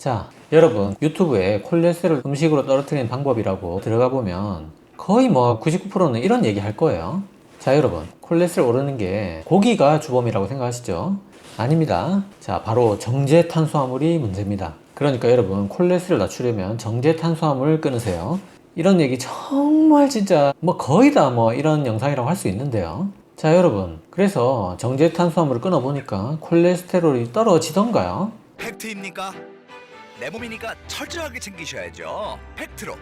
자, 여러분 유튜브에 콜레스테롤 음식으로 떨어뜨리는 방법이라고 들어가 보면 거의 뭐 99%는 이런 얘기 할 거예요. 자, 여러분 콜레스테롤 오르는 게 고기가 주범이라고 생각하시죠? 아닙니다. 자, 바로 정제 탄수화물이 문제입니다. 그러니까 여러분 콜레스테롤 낮추려면 정제 탄수화물 끊으세요. 이런 얘기 정말 진짜 뭐 거의 다 뭐 이런 영상이라고 할 수 있는데요. 자, 여러분 그래서 정제 탄수화물을 끊어 보니까 콜레스테롤이 떨어지던가요? 팩트입니까? 내 몸이니까 철저하게 챙기셔야죠. 팩트로.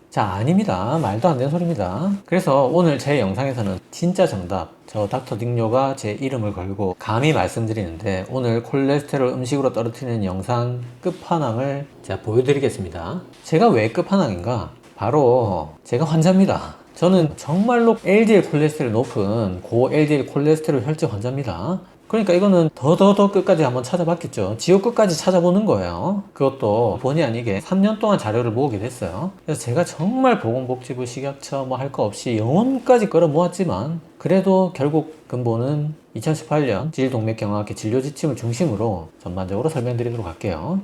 자, 아닙니다. 말도 안 되는 소리입니다. 그래서 오늘 제 영상에서는 진짜 정답, 저 닥터 딩요가 제 이름을 걸고 감히 말씀드리는데 오늘 콜레스테롤 음식으로 떨어뜨리는 영상 끝판왕을 제가 보여드리겠습니다. 제가 왜 끝판왕인가? 바로 제가 환자입니다. 저는 정말로 LDL 콜레스테롤 높은 고 LDL 콜레스테롤 혈증 환자입니다. 그러니까 이거는 더 끝까지 한번 찾아봤겠죠. 지옥 끝까지 찾아보는 거예요. 그것도 본의 아니게 3년 동안 자료를 모으게 됐어요. 그래서 제가 정말 보건복지부 식약처 뭐 할 거 없이 영혼까지 끌어모았지만 그래도 결국 근본은 2018년 질동맥경화학회 진료 지침을 중심으로 전반적으로 설명드리도록 할게요.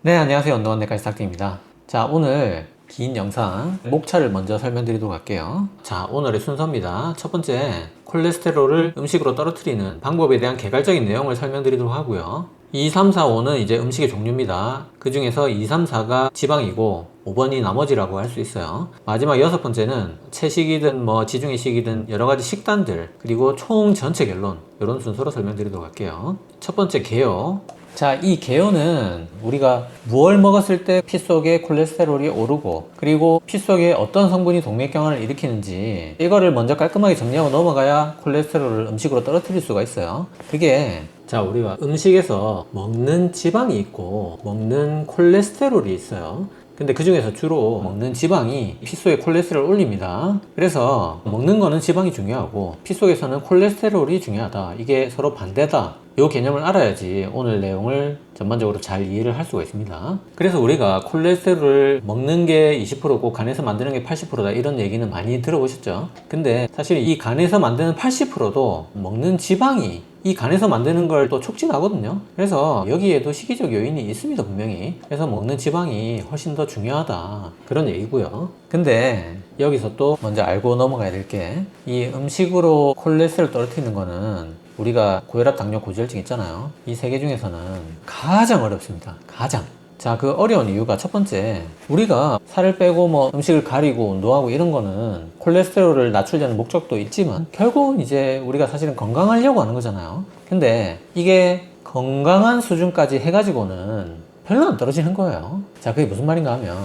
네, 안녕하세요. 운동원내과 시작입니다. 자, 오늘 긴 영상 목차를 먼저 설명드리도록 할게요. 자, 오늘의 순서입니다. 첫 번째, 콜레스테롤을 음식으로 떨어뜨리는 방법에 대한 개괄적인 내용을 설명드리도록 하고요. 2, 3, 4, 5는 이제 음식의 종류입니다. 그 중에서 2, 3, 4가 지방이고 5번이 나머지라고 할 수 있어요. 마지막 여섯 번째는 채식이든 뭐 지중해식이든 여러 가지 식단들, 그리고 총 전체 결론, 이런 순서로 설명드리도록 할게요. 첫 번째, 개요. 자, 이 개요는 우리가 무엇을 먹었을 때 피 속에 콜레스테롤이 오르고 그리고 피 속에 어떤 성분이 동맥경화를 일으키는지 이거를 먼저 깔끔하게 정리하고 넘어가야 콜레스테롤을 음식으로 떨어뜨릴 수가 있어요. 그게 자, 우리가 음식에서 먹는 지방이 있고 먹는 콜레스테롤이 있어요. 근데 그 중에서 주로 먹는 지방이 피 속에 콜레스테롤을 올립니다. 그래서 먹는 거는 지방이 중요하고 피 속에서는 콜레스테롤이 중요하다. 이게 서로 반대다. 이 개념을 알아야지 오늘 내용을 전반적으로 잘 이해를 할 수가 있습니다. 그래서 우리가 콜레스테롤을 먹는 게 20%고 간에서 만드는 게 80%다 이런 얘기는 많이 들어보셨죠? 근데 사실 이 간에서 만드는 80%도 먹는 지방이 이 간에서 만드는 걸 또 촉진하거든요. 그래서 여기에도 시기적 요인이 있습니다, 분명히. 그래서 먹는 지방이 훨씬 더 중요하다, 그런 얘기고요. 근데 여기서 또 먼저 알고 넘어가야 될 게 이 음식으로 콜레스테롤 떨어뜨리는 거는 우리가 고혈압, 당뇨, 고지혈증 있잖아요. 이 세 개 중에서는 가장 어렵습니다. 가장. 자, 그 어려운 이유가 첫 번째, 우리가 살을 빼고 뭐 음식을 가리고 운동하고 이런 거는 콜레스테롤을 낮추려는 목적도 있지만 결국은 이제 우리가 사실은 건강하려고 하는 거잖아요. 근데 이게 건강한 수준까지 해가지고는 별로 안 떨어지는 거예요. 자, 그게 무슨 말인가 하면,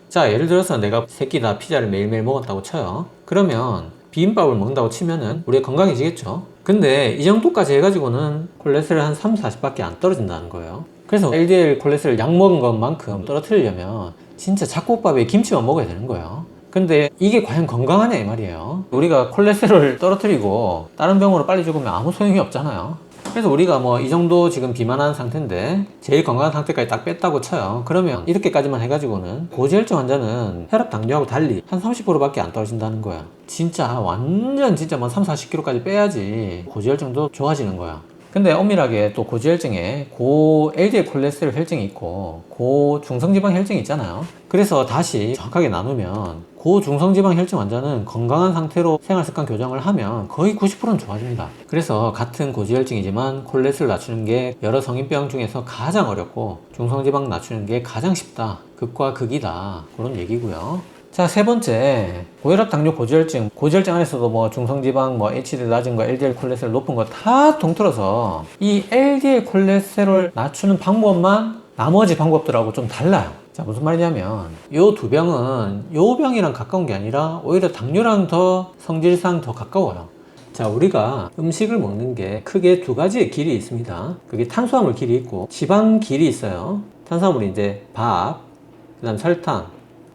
자, 예를 들어서 내가 세 끼 다 피자를 매일매일 먹었다고 쳐요. 그러면 비빔밥을 먹는다고 치면은 우리가 건강해지겠죠. 근데 이 정도까지 해가지고는 콜레스테롤 한 3, 40밖에 안 떨어진다는 거예요. 그래서 LDL 콜레스테롤 약 먹은 것만큼 떨어뜨리려면 진짜 잡곡밥에 김치만 먹어야 되는 거예요. 근데 이게 과연 건강하냐 이 말이에요. 우리가 콜레스테롤을 떨어뜨리고 다른 병으로 빨리 죽으면 아무 소용이 없잖아요. 그래서 우리가 뭐 이 정도 지금 비만한 상태인데 제일 건강한 상태까지 딱 뺐다고 쳐요. 그러면 이렇게까지만 해가지고는 고지혈증 환자는 혈압, 당뇨하고 달리 한 30%밖에 안 떨어진다는 거야. 진짜 완전 진짜 뭐 3, 40kg까지 빼야지 고지혈증도 좋아지는 거야. 근데 엄밀하게 또 고지혈증에 고 LDL 콜레스테롤 혈증이 있고 고 중성지방 혈증이 있잖아요. 그래서 다시 정확하게 나누면 고 중성지방 혈증 환자는 건강한 상태로 생활습관 교정을 하면 거의 90%는 좋아집니다. 그래서 같은 고지혈증이지만 콜레스테롤 낮추는 게 여러 성인병 중에서 가장 어렵고 중성지방 낮추는 게 가장 쉽다. 극과 극이다. 그런 얘기고요. 자, 세 번째, 고혈압, 당뇨, 고지혈증. 고지혈증 안에서도 뭐 중성지방, 뭐 HDL 낮은 거, LDL 콜레스테롤 높은 거 다 통틀어서 이 LDL 콜레스테롤 낮추는 방법만 나머지 방법들하고 좀 달라요. 자, 무슨 말이냐면 요 두 병은 요 병이랑 가까운 게 아니라 오히려 당뇨랑 더 성질상 더 가까워요. 자, 우리가 음식을 먹는 게 크게 두 가지의 길이 있습니다. 그게 탄수화물 길이 있고 지방 길이 있어요. 탄수화물이 이제 밥, 그 다음 설탕,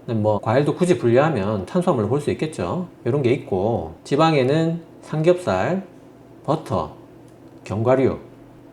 뭐 과일도 굳이 분류하면 탄수화물로 볼 수 있겠죠. 이런 게 있고 지방에는 삼겹살, 버터, 견과류,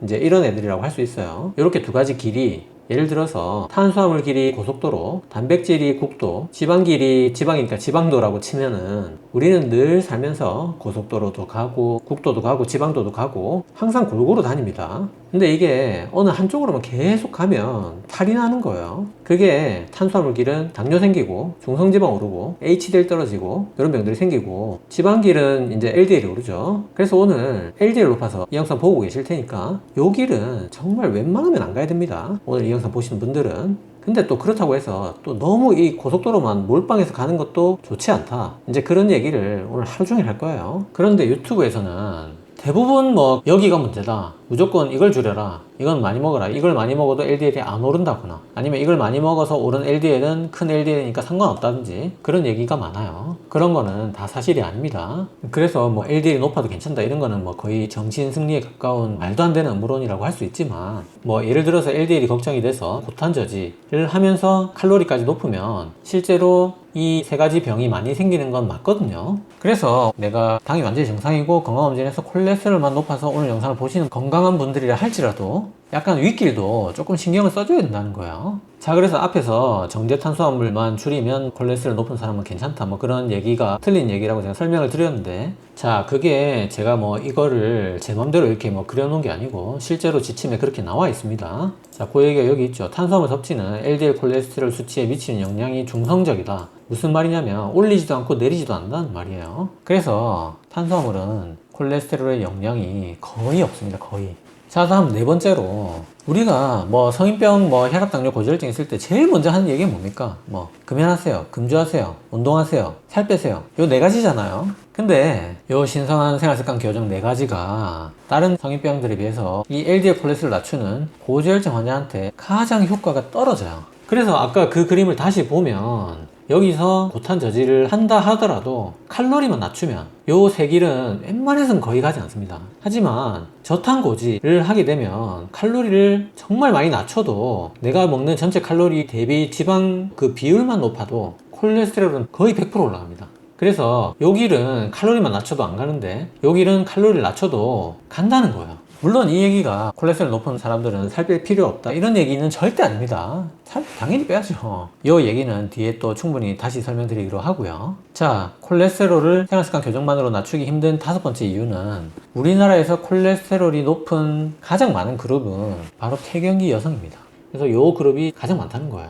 이제 이런 애들이라고 할 수 있어요. 이렇게 두 가지 길이, 예를 들어서 탄수화물 길이 고속도로, 단백질이 국도, 지방 길이 지방이니까 지방도라고 치면은 우리는 늘 살면서 고속도로도 가고 국도도 가고 지방도도 가고 항상 골고루 다닙니다. 근데 이게 어느 한쪽으로만 계속 가면 탈이 나는 거예요. 그게 탄수화물길은 당뇨 생기고 중성지방 오르고 HDL 떨어지고 이런 병들이 생기고, 지방길은 이제 LDL이 오르죠. 그래서 오늘 LDL 높아서 이 영상 보고 계실 테니까 요 길은 정말 웬만하면 안 가야 됩니다. 오늘 이 영상 보시는 분들은. 근데 또 그렇다고 해서 또 너무 이 고속도로만 몰빵해서 가는 것도 좋지 않다, 이제 그런 얘기를 오늘 하루 종일 할 거예요. 그런데 유튜브에서는 대부분 뭐 여기가 문제다, 무조건 이걸 줄여라, 이건 많이 먹어라, 이걸 많이 먹어도 LDL이 안 오른다거나, 아니면 이걸 많이 먹어서 오른 LDL은 큰 LDL이니까 상관없다든지 그런 얘기가 많아요. 그런 거는 다 사실이 아닙니다. 그래서 뭐 LDL이 높아도 괜찮다 이런 거는 뭐 거의 정신승리에 가까운 말도 안 되는 음모론이라고 할 수 있지만, 뭐 예를 들어서 LDL이 걱정이 돼서 고탄 저지를 하면서 칼로리까지 높으면 실제로 이 세 가지 병이 많이 생기는 건 맞거든요. 그래서 내가 당이 완전히 정상이고 건강검진에서 콜레스테롤만 높아서 오늘 영상을 보시는 건강한 분들이라 할지라도 약간 윗길도 조금 신경을 써줘야 된다는 거예요. 자, 그래서 앞에서 정제 탄수화물만 줄이면 콜레스테롤 높은 사람은 괜찮다, 뭐 그런 얘기가 틀린 얘기라고 제가 설명을 드렸는데, 자, 그게 제가 뭐 이거를 제 맘대로 이렇게 뭐 그려놓은 게 아니고 실제로 지침에 그렇게 나와 있습니다. 자, 그 얘기가 여기 있죠. 탄수화물 섭취는 LDL 콜레스테롤 수치에 미치는 영향이 중성적이다. 무슨 말이냐면 올리지도 않고 내리지도 않는다는 말이에요. 그래서 탄수화물은 콜레스테롤의 영향이 거의 없습니다. 거의. 자, 다음 네 번째로, 우리가 뭐 성인병, 뭐 혈압당뇨 고지혈증 있을 때 제일 먼저 하는 얘기가 뭡니까? 뭐 금연하세요, 금주하세요, 운동하세요, 살 빼세요, 요 네 가지잖아요. 근데 요 신성한 생활습관 교정 네 가지가 다른 성인병들에 비해서 이 LDL 콜레스테롤 낮추는 고지혈증 환자한테 가장 효과가 떨어져요. 그래서 아까 그 그림을 다시 보면 여기서 고탄 저지를 한다 하더라도 칼로리만 낮추면 요 세 길은 웬만해서는 거의 가지 않습니다. 하지만 저탄 고지를 하게 되면 칼로리를 정말 많이 낮춰도 내가 먹는 전체 칼로리 대비 지방 그 비율만 높아도 콜레스테롤은 거의 100% 올라갑니다. 그래서 요 길은 칼로리만 낮춰도 안 가는데 요 길은 칼로리를 낮춰도 간다는 거예요. 물론 이 얘기가 콜레스테롤 높은 사람들은 살 뺄 필요 없다 이런 얘기는 절대 아닙니다. 살 당연히 빼야죠. 이 얘기는 뒤에 또 충분히 다시 설명드리기로 하고요. 자, 콜레스테롤을 생활습관 교정만으로 낮추기 힘든 다섯 번째 이유는, 우리나라에서 콜레스테롤이 높은 가장 많은 그룹은 바로 폐경기 여성입니다. 그래서 이 그룹이 가장 많다는 거예요.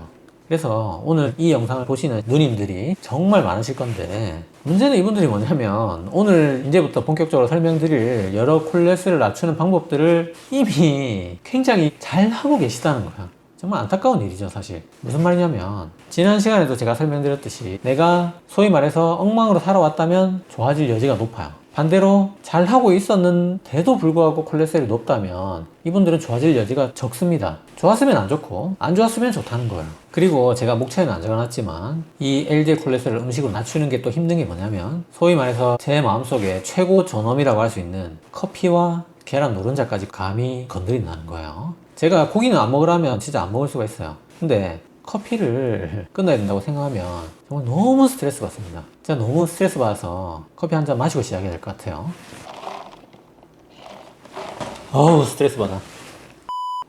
그래서 오늘 이 영상을 보시는 누님들이 정말 많으실 건데, 문제는 이분들이 뭐냐면 오늘 이제부터 본격적으로 설명드릴 여러 콜레스테롤을 낮추는 방법들을 이미 굉장히 잘 하고 계시다는 거야. 정말 안타까운 일이죠, 사실. 무슨 말이냐면 지난 시간에도 제가 설명드렸듯이 내가 소위 말해서 엉망으로 살아왔다면 좋아질 여지가 높아요. 반대로 잘하고 있었는데도 불구하고 콜레스테롤이 높다면 이분들은 좋아질 여지가 적습니다. 좋았으면 안 좋고 안 좋았으면 좋다는 거예요. 그리고 제가 목차에는 안 적어놨지만 이 LDL 콜레스테롤 음식으로 낮추는 게 또 힘든 게 뭐냐면, 소위 말해서 제 마음속에 최고 존엄이라고 할 수 있는 커피와 계란 노른자까지 감히 건드린다는 거예요. 제가 고기는 안 먹으라면 진짜 안 먹을 수가 있어요. 근데 커피를 끊어야 된다고 생각하면 정말 너무 스트레스 받습니다. 진짜 너무 스트레스 받아서 커피 한 잔 마시고 시작해야 될 것 같아요. 어우, 스트레스 받아.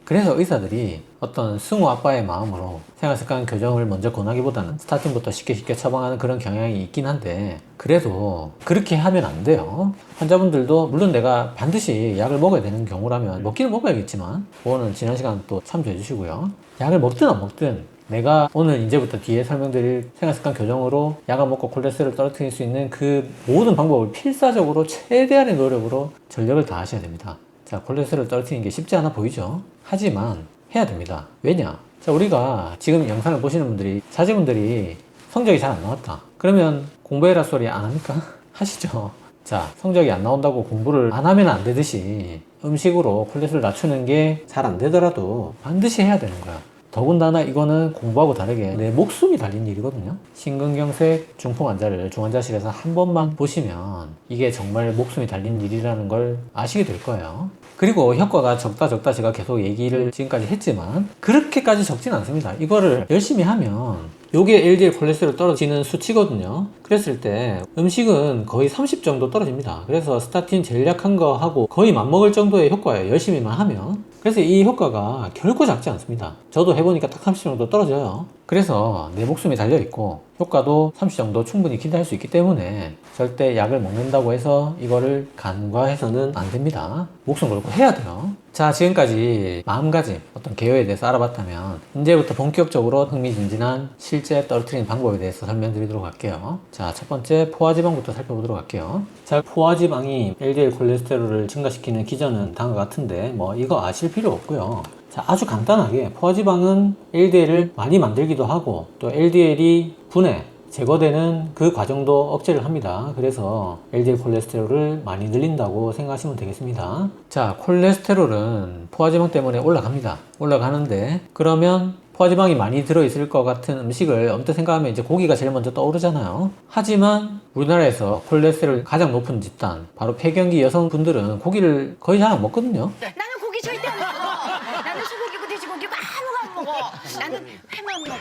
그래서 의사들이 어떤 승우 아빠의 마음으로 생활습관 교정을 먼저 권하기보다는 스타틴부터 쉽게 처방하는 그런 경향이 있긴 한데, 그래도 그렇게 하면 안 돼요. 환자분들도 물론 내가 반드시 약을 먹어야 되는 경우라면 먹기는 먹어야겠지만, 그거는 지난 시간 또 참조해 주시고요. 약을 먹든 안 먹든 내가 오늘 이제부터 뒤에 설명드릴 생활습관 교정으로 약을 먹고 콜레스테롤을 떨어뜨릴 수 있는 그 모든 방법을 필사적으로 최대한의 노력으로 전력을 다하셔야 됩니다. 자, 콜레스테롤 떨어뜨리는 게 쉽지 않아 보이죠? 하지만 해야 됩니다. 왜냐? 자, 우리가 지금 영상을 보시는 분들이, 자제분들이 성적이 잘 안 나왔다. 그러면 공부해라 소리 안 합니까? 하시죠. 자, 성적이 안 나온다고 공부를 안 하면 안 되듯이 음식으로 콜레스테롤 낮추는 게 잘 안 되더라도 반드시 해야 되는 거야. 더군다나 이거는 공부하고 다르게 내 목숨이 달린 일이거든요. 심근경색 중풍 환자를 중환자실에서 한 번만 보시면 이게 정말 목숨이 달린 일이라는 걸 아시게 될 거예요. 그리고 효과가 적다 제가 계속 얘기를 지금까지 했지만 그렇게까지 적진 않습니다. 이거를 열심히 하면 요게 LDL 콜레스테롤 떨어지는 수치거든요. 그랬을 때 음식은 거의 30 정도 떨어집니다. 그래서 스타틴 제일 약한 거 하고 거의 맞먹을 정도의 효과예요. 열심히만 하면. 그래서 이 효과가 결코 작지 않습니다. 저도 해보니까 딱 30 정도 떨어져요. 그래서 내 목숨이 달려있고 효과도 30 정도 충분히 기대할 수 있기 때문에 절대 약을 먹는다고 해서 이거를 간과해서는 안 됩니다. 목숨 걸고 해야 돼요. 자, 지금까지 마음가짐, 어떤 개요에 대해서 알아봤다면 이제부터 본격적으로 흥미진진한 실제 떨어뜨리는 방법에 대해서 설명드리도록 할게요. 자, 첫 번째 포화지방부터 살펴보도록 할게요. 자, 포화지방이 LDL 콜레스테롤을 증가시키는 기전은 다음과 같은데 뭐 이거 아실 필요 없고요. 자, 아주 간단하게 포화지방은 LDL을 많이 만들기도 하고 또 LDL이 분해, 제거되는 그 과정도 억제를 합니다. 그래서 LDL 콜레스테롤을 많이 늘린다고 생각하시면 되겠습니다. 자, 콜레스테롤은 포화지방 때문에 올라갑니다. 올라가는데 그러면 포화지방이 많이 들어있을 것 같은 음식을 언뜻 생각하면 이제 고기가 제일 먼저 떠오르잖아요. 하지만 우리나라에서 콜레스테롤 가장 높은 집단, 바로 폐경기 여성분들은 고기를 거의 잘 안 먹거든요. 나는 고기 절대 안 먹어. 나는 소고기고 돼지고기고 아무거 안 먹어. 나는 회만 먹어.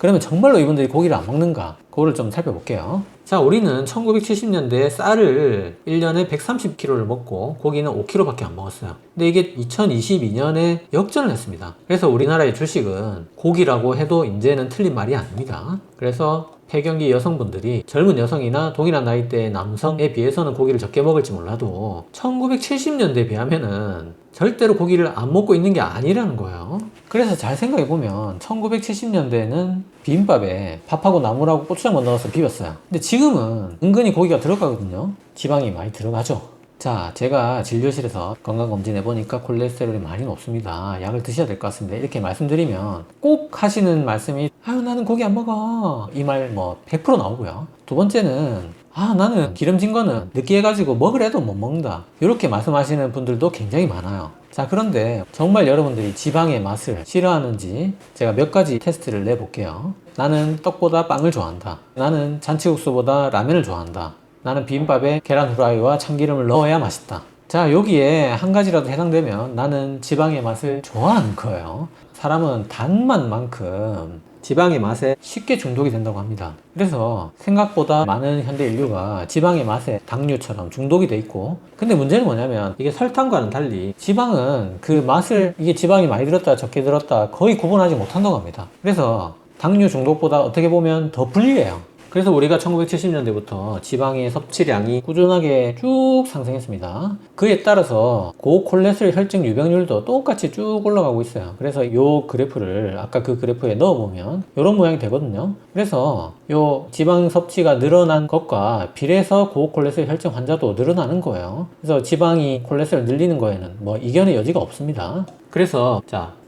그러면 정말로 이분들이 고기를 안 먹는가? 그거를 좀 살펴볼게요. 자, 우리는 1970년대에 쌀을 1년에 130kg를 먹고 고기는 5kg밖에 안 먹었어요. 근데 이게 2022년에 역전을 했습니다. 그래서 우리나라의 주식은 고기라고 해도 이제는 틀린 말이 아닙니다. 그래서 폐경기 여성분들이 젊은 여성이나 동일한 나이대의 남성에 비해서는 고기를 적게 먹을지 몰라도 1970년대에 비하면은 절대로 고기를 안 먹고 있는 게 아니라는 거예요. 그래서 잘 생각해보면 1970년대에는 비빔밥에 밥하고 나물하고 고추장만 넣어서 비볐어요. 근데 지금은 은근히 고기가 들어가거든요. 지방이 많이 들어가죠. 자, 제가 진료실에서 건강검진 해보니까 콜레스테롤이 많이 높습니다. 약을 드셔야 될 것 같습니다. 이렇게 말씀드리면 꼭 하시는 말씀이 아유 나는 고기 안 먹어 이 말 뭐 100% 나오고요. 두 번째는 나는 기름진 거는 느끼해가지고 먹으래도 못 먹는다 이렇게 말씀하시는 분들도 굉장히 많아요. 자, 그런데 정말 여러분들이 지방의 맛을 싫어하는지 제가 몇 가지 테스트를 내볼게요. 나는 떡보다 빵을 좋아한다. 나는 잔치국수보다 라면을 좋아한다. 나는 비빔밥에 계란 후라이와 참기름을 넣어야 맛있다. 자, 여기에 한 가지라도 해당되면 나는 지방의 맛을 좋아하는 거예요. 사람은 단맛만큼 지방의 맛에 쉽게 중독이 된다고 합니다. 그래서 생각보다 많은 현대 인류가 지방의 맛에 당류처럼 중독이 돼 있고, 근데 문제는 뭐냐면 이게 설탕과는 달리 지방은 그 맛을 이게 지방이 많이 들었다 적게 들었다 거의 구분하지 못한다고 합니다. 그래서 당류 중독보다 어떻게 보면 더 불리해요. 그래서 우리가 1970년대부터 지방의 섭취량이 꾸준하게 쭉 상승했습니다. 그에 따라서 고콜레스테롤 혈증 유병률도 똑같이 쭉 올라가고 있어요. 그래서 이 그래프를 아까 그 그래프에 넣어보면 이런 모양이 되거든요. 그래서 이 지방 섭취가 늘어난 것과 비례해서 고콜레스테롤 혈증 환자도 늘어나는 거예요. 그래서 지방이 콜레스테롤 늘리는 거에는 뭐 이견의 여지가 없습니다. 그래서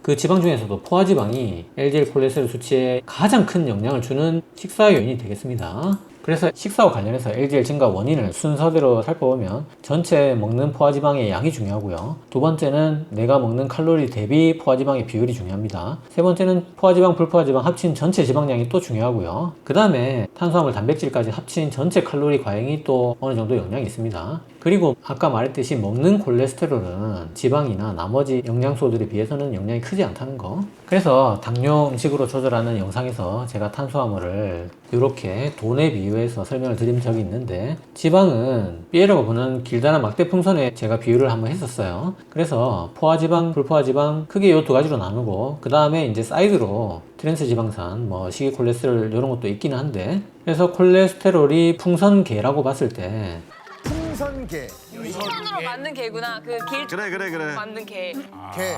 그 지방 중에서도 포화지방이 LDL 콜레스테롤 수치에 가장 큰 영향을 주는 식사 요인이 되겠습니다. 그래서 식사와 관련해서 LDL 증가 원인을 순서대로 살펴보면 전체 먹는 포화지방의 양이 중요하고요. 두 번째는 내가 먹는 칼로리 대비 포화지방의 비율이 중요합니다. 세 번째는 포화지방, 불포화지방 합친 전체 지방량이 또 중요하고요. 그 다음에 탄수화물, 단백질까지 합친 전체 칼로리 과잉이 또 어느 정도 영향이 있습니다. 그리고 아까 말했듯이 먹는 콜레스테롤은 지방이나 나머지 영양소들에 비해서는 영향이 크지 않다는 거. 그래서 당뇨 음식으로 조절하는 영상에서 제가 탄수화물을 이렇게 돈에 비유해서 설명을 드린 적이 있는데, 지방은 삐에로가 보는 길다란 막대 풍선에 제가 비유를 한번 했었어요. 그래서 포화지방, 불포화지방 크게 이 두 가지로 나누고, 그 다음에 이제 사이드로 트랜스 지방산, 뭐 식이 콜레스테롤 이런 것도 있기는 한데, 그래서 콜레스테롤이 풍선계라고 봤을 때 풍선개. 풍선으로 만든 개구나. 그 길 그래. 만든 개. 개.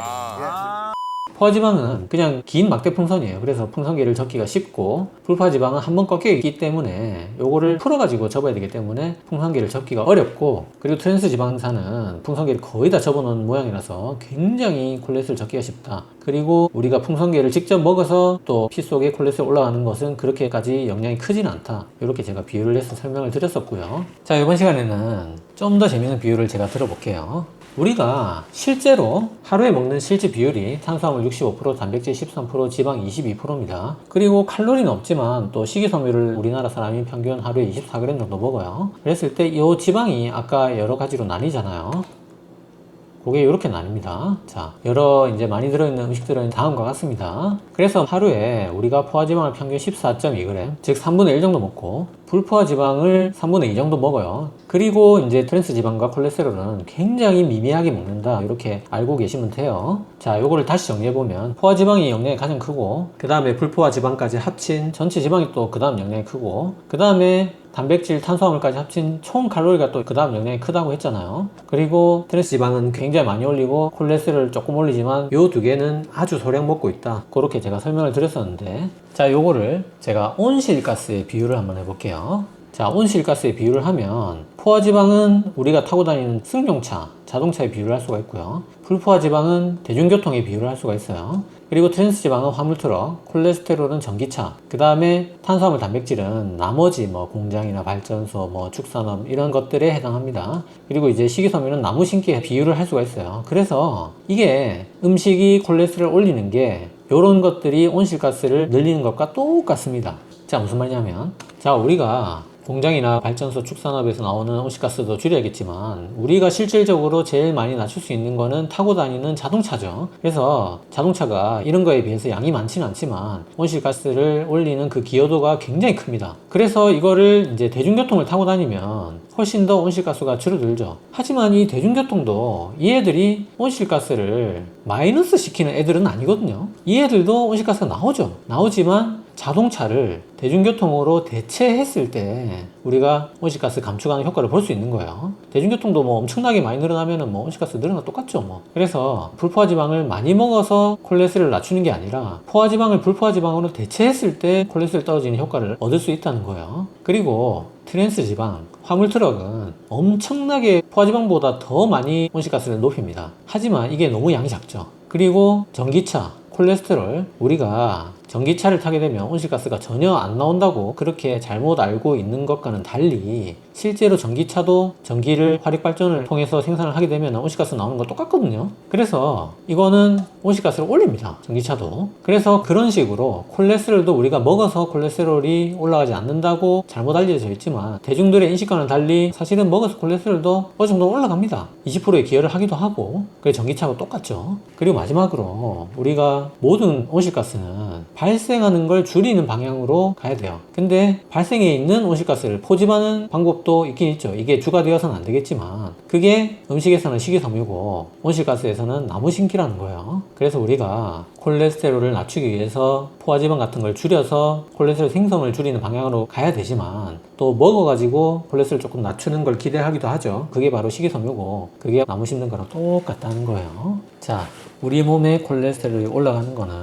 포화지방은 그냥 긴 막대 풍선이에요. 그래서 풍선계를 접기가 쉽고, 불포화지방은 한번 꺾여 있기 때문에 요거를 풀어가지고 접어야 되기 때문에 풍선계를 접기가 어렵고, 그리고 트랜스 지방산은 풍선계를 거의 다 접어놓은 모양이라서 굉장히 콜레스테롤 접기가 쉽다. 그리고 우리가 풍선계를 직접 먹어서 또 피 속에 콜레스테롤 올라가는 것은 그렇게까지 영향이 크진 않다. 이렇게 제가 비유를 해서 설명을 드렸었고요. 자, 이번 시간에는 좀 더 재밌는 비유를 제가 들어볼게요. 우리가 실제로 하루에 먹는 실제 비율이 탄수화물 65%, 단백질 13%, 지방 22%입니다. 그리고 칼로리는 없지만 또 식이섬유를 우리나라 사람이 평균 하루에 24g 정도 먹어요. 그랬을 때 이 지방이 아까 여러 가지로 나뉘잖아요. 그게 이렇게 나뉩니다. 자, 여러 이제 많이 들어있는 음식들은 다음과 같습니다. 그래서 하루에 우리가 포화지방을 평균 14.2g, 즉 3분의 1 정도 먹고, 불포화 지방을 3분의 2 정도 먹어요. 그리고 이제 트랜스 지방과 콜레스테롤은 굉장히 미미하게 먹는다. 이렇게 알고 계시면 돼요. 자, 요거를 다시 정리해보면 포화 지방이 영향이 가장 크고, 그 다음에 불포화 지방까지 합친 전체 지방이 또 그 다음 영향이 크고, 그 다음에 단백질, 탄수화물까지 합친 총 칼로리가 또 그 다음 영향이 크다고 했잖아요. 그리고 트랜스 지방은 굉장히 많이 올리고 콜레스테롤 조금 올리지만 요 두 개는 아주 소량 먹고 있다. 그렇게 제가 설명을 드렸었는데, 자, 요거를 제가 온실가스의 비율을 한번 해볼게요. 자, 온실가스의 비율을 하면 포화지방은 우리가 타고 다니는 승용차, 자동차의 비율을 할 수가 있고요. 불포화지방은 대중교통의 비율을 할 수가 있어요. 그리고 트랜스지방은 화물트럭, 콜레스테롤은 전기차, 그 다음에 탄수화물, 단백질은 나머지 뭐 공장이나 발전소, 뭐 축산업 이런 것들에 해당합니다. 그리고 이제 식이섬유는 나무 심기의 비율을 할 수가 있어요. 그래서 이게 음식이 콜레스테롤을 올리는 게 이런 것들이 온실가스를 늘리는 것과 똑같습니다. 자, 무슨 말이냐면, 자, 우리가 공장이나 발전소, 축산업에서 나오는 온실가스도 줄여야겠지만 우리가 실질적으로 제일 많이 낮출 수 있는 거는 타고 다니는 자동차죠. 그래서 자동차가 이런 거에 비해서 양이 많지는 않지만 온실가스를 올리는 그 기여도가 굉장히 큽니다. 그래서 이거를 이제 대중교통을 타고 다니면 훨씬 더 온실가스가 줄어들죠. 하지만 이 대중교통도 이 애들이 온실가스를 마이너스 시키는 애들은 아니거든요. 이 애들도 온실가스가 나오지만 자동차를 대중교통으로 대체했을 때 우리가 온실가스 감축하는 효과를 볼 수 있는 거예요. 대중교통도 뭐 엄청나게 많이 늘어나면은 뭐 온실가스 늘어나 똑같죠 뭐. 그래서 불포화지방을 많이 먹어서 콜레스테롤을 낮추는 게 아니라 포화지방을 불포화지방으로 대체했을 때 콜레스테롤 떨어지는 효과를 얻을 수 있다는 거예요. 그리고 트랜스지방, 화물트럭은 엄청나게 포화지방보다 더 많이 온실가스를 높입니다. 하지만 이게 너무 양이 작죠. 그리고 전기차, 콜레스테롤, 우리가 전기차를 타게 되면 온실가스가 전혀 안 나온다고 그렇게 잘못 알고 있는 것과는 달리 실제로 전기차도 전기를 화력발전을 통해서 생산을 하게 되면 온실가스 나오는 거 똑같거든요. 그래서 이거는 온실가스를 올립니다. 전기차도. 그래서 그런 식으로 콜레스테롤도 우리가 먹어서 콜레스테롤이 올라가지 않는다고 잘못 알려져 있지만 대중들의 인식과는 달리 사실은 먹어서 콜레스테롤도 어느 정도 올라갑니다. 20%의 기여를 하기도 하고, 그게 전기차하고 똑같죠. 그리고 마지막으로 우리가 모든 온실가스는 발생하는 걸 줄이는 방향으로 가야 돼요. 근데 발생해 있는 온실가스를 포집하는 방법도 있긴 있죠. 이게 주가 되어서는 안 되겠지만 그게 음식에서는 식이섬유고 온실가스에서는 나무심기라는 거예요. 그래서 우리가 콜레스테롤을 낮추기 위해서 포화지방 같은 걸 줄여서 콜레스테롤 생성을 줄이는 방향으로 가야 되지만 또 먹어가지고 콜레스테롤 조금 낮추는 걸 기대하기도 하죠. 그게 바로 식이섬유고 그게 나무 심는 거랑 똑같다는 거예요. 자, 우리 몸에 콜레스테롤이 올라가는 거는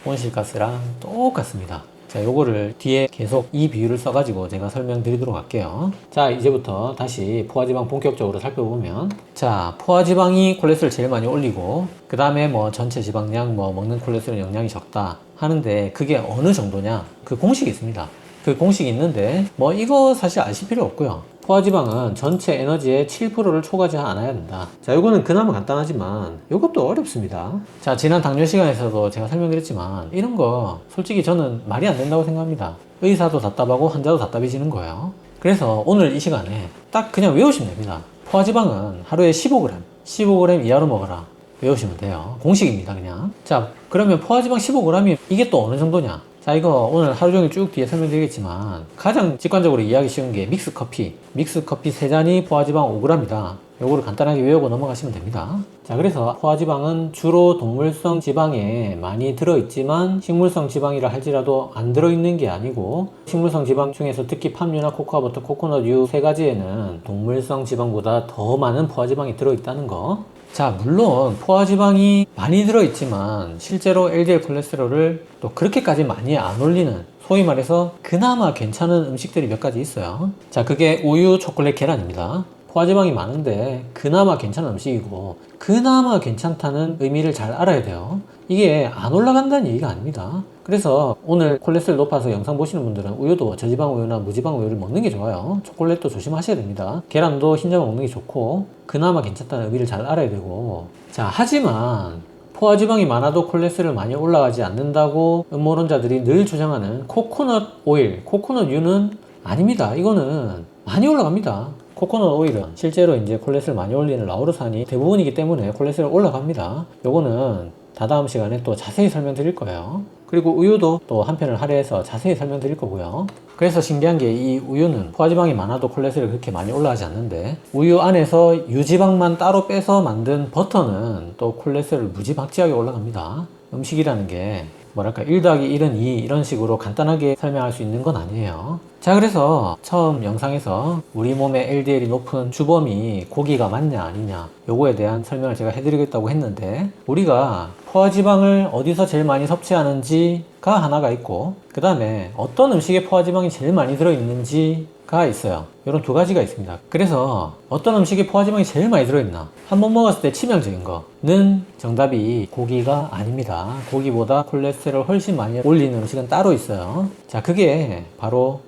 온실가스랑 똑같습니다. 자, 요거를 뒤에 계속 이 비율을 써가지고 제가 설명드리도록 할게요. 자, 이제부터 다시 포화지방 본격적으로 살펴보면, 자, 포화지방이 콜레스테롤 제일 많이 올리고 그 다음에 뭐 전체 지방량, 뭐 먹는 콜레스테롤 영양이 적다 하는데 그게 어느 정도냐? 그 공식이 있습니다. 그 공식이 있는데 뭐 이거 사실 아실 필요 없고요. 포화지방은 전체 에너지의 7%를 초과하지 않아야 된다. 자, 요거는 그나마 간단하지만 요것도 어렵습니다. 자, 지난 당뇨 시간에서도 제가 설명드렸지만 이런 거 솔직히 저는 말이 안 된다고 생각합니다. 의사도 답답하고 환자도 답답해지는 거예요. 그래서 오늘 이 시간에 딱 그냥 외우시면 됩니다. 포화지방은 하루에 15g 이하로 먹어라. 외우시면 돼요. 공식입니다, 그냥. 자, 그러면 포화지방 15g이 이게 또 어느 정도냐? 자, 이거 오늘 하루 종일 쭉 뒤에 설명드리겠지만 가장 직관적으로 이해하기 쉬운 게 믹스커피 3잔이 포화지방 5g이다. 요거를 간단하게 외우고 넘어가시면 됩니다. 자, 그래서 포화지방은 주로 동물성 지방에 많이 들어있지만 식물성 지방이라 할지라도 안 들어있는 게 아니고, 식물성 지방 중에서 특히 팜유나 코코아버터, 코코넛유 세 가지에는 동물성 지방보다 더 많은 포화지방이 들어있다는 거. 자, 물론 포화지방이 많이 들어있지만 실제로 LDL 콜레스테롤을 또 그렇게까지 많이 안 올리는, 소위 말해서 그나마 괜찮은 음식들이 몇 가지 있어요. 자, 그게 우유, 초콜릿, 계란입니다. 포화지방이 많은데 그나마 괜찮은 음식이고, 그나마 괜찮다는 의미를 잘 알아야 돼요. 이게 안 올라간다는 얘기가 아닙니다. 그래서 오늘 콜레스테롤 높아서 영상 보시는 분들은 우유도 저지방 우유나 무지방 우유를 먹는 게 좋아요. 초콜릿도 조심하셔야 됩니다. 계란도 흰자만 먹는 게 좋고, 그나마 괜찮다는 의미를 잘 알아야 되고. 자, 하지만 포화지방이 많아도 콜레스테롤 많이 올라가지 않는다고 음모론자들이 늘 주장하는 코코넛 오일, 코코넛유는 아닙니다. 이거는 많이 올라갑니다. 코코넛 오일은 실제로 이제 콜레스테롤 많이 올리는 라우르산이 대부분이기 때문에 콜레스테롤 올라갑니다. 요거는 다다음 시간에 또 자세히 설명드릴 거예요. 그리고 우유도 또 한 편을 할애해서 자세히 설명드릴 거고요. 그래서 신기한 게 이 우유는 포화지방이 많아도 콜레스테롤이 그렇게 많이 올라가지 않는데, 우유 안에서 유지방만 따로 빼서 만든 버터는 또 콜레스테롤 무지막지하게 올라갑니다. 음식이라는 게 뭐랄까 1 더하기 1은 2 이런 식으로 간단하게 설명할 수 있는 건 아니에요. 자, 그래서 처음 영상에서 우리 몸의 LDL이 높은 주범이 고기가 맞냐 아니냐 요거에 대한 설명을 제가 해드리겠다고 했는데, 우리가 포화지방을 어디서 제일 많이 섭취하는지가 하나가 있고, 그 다음에 어떤 음식에 포화지방이 제일 많이 들어있는지가 있어요. 이런 두 가지가 있습니다. 그래서 어떤 음식에 포화지방이 제일 많이 들어있나, 한 번 먹었을 때 치명적인 거는 정답이 고기가 아닙니다. 고기보다 콜레스테롤 훨씬 많이 올리는 음식은 따로 있어요. 자, 그게 바로